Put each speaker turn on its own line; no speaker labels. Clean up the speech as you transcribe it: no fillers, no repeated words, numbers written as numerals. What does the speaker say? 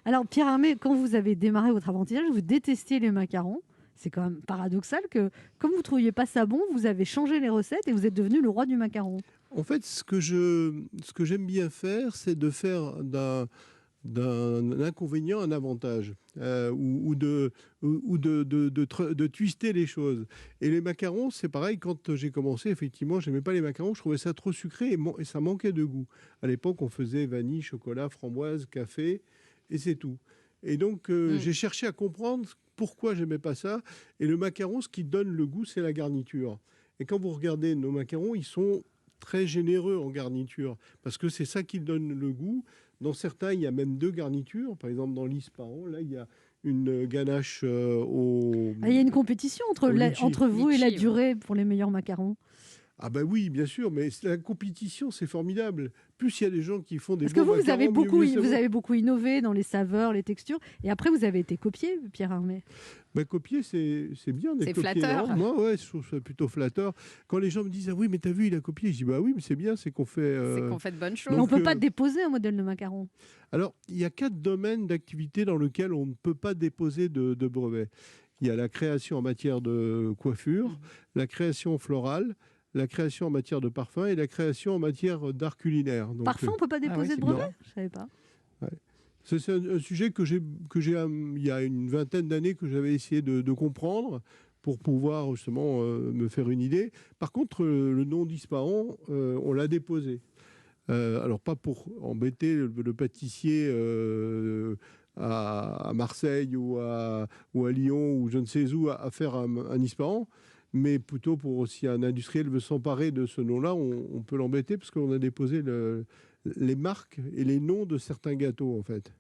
Alors, Pierre Hermé, quand vous avez démarré votre apprentissage, vous détestiez les macarons. C'est quand même paradoxal que, comme vous ne trouviez pas ça bon, vous avez changé les recettes et vous êtes devenu le roi du macaron.
En fait, ce que j'aime bien faire, c'est de faire d'un inconvénient un avantage, ou de twister les choses. Et les macarons, c'est pareil, quand j'ai commencé, effectivement, j'aimais pas les macarons, je trouvais ça trop sucré et ça manquait de goût. À l'époque, on faisait vanille, chocolat, framboise, café, et c'est tout. Et donc,
Mm.
j'ai cherché à comprendre pourquoi j'aimais pas ça. Et le macaron, ce qui donne le goût, c'est la garniture. Et quand vous regardez nos macarons, ils sont très généreux en garniture, parce que c'est ça qui donne le goût. Dans certains, il y a même deux garnitures. Par exemple, dans l'Ispahan, là, il y a une ganache
Ah, il y a une compétition
au litchi.
entre vous et la
Litchi, ouais.
durée pour les meilleurs macarons.
Ah ben oui, bien sûr, mais la compétition, c'est formidable. Plus il y a des gens qui font des
Parce que
bons
vous,
macarons, mieux vous les
vous
savez.
avez beaucoup innové dans les saveurs, les textures. Et après, vous avez été copié, Pierre Hermé.
Ben, copier, c'est bien d'être
C'est
copié.
flatteur.
Non, moi, ouais, je trouve ça plutôt flatteur. Quand les gens me disent, ah oui, mais t'as vu, il a copié, je dis, bah oui, mais c'est bien, c'est qu'on fait.
C'est qu'on fait de bonnes choses.
Mais on ne
Donc,
peut pas déposer un modèle de macaron.
alors, il y a 4 domaines d'activité dans lesquels on ne peut pas déposer de brevet. Il y a la création en matière de coiffure, la création florale, la création en matière de parfum et la création en matière d'art culinaire. Donc,
Parfum, on ne peut pas déposer
c'est
de
bien.
brevet? Je ne savais pas.
ouais. C'est un sujet il y a une vingtaine d'années que j'avais essayé de comprendre pour pouvoir justement me faire une idée. Par contre, le nom d'Ispahan, on l'a déposé. Alors pas pour embêter le pâtissier à Marseille ou à Lyon ou je ne sais où à faire un Ispahan, mais plutôt pour si un industriel veut s'emparer de ce nom-là, on peut l'embêter parce qu'on a déposé les marques et les noms de certains gâteaux en fait.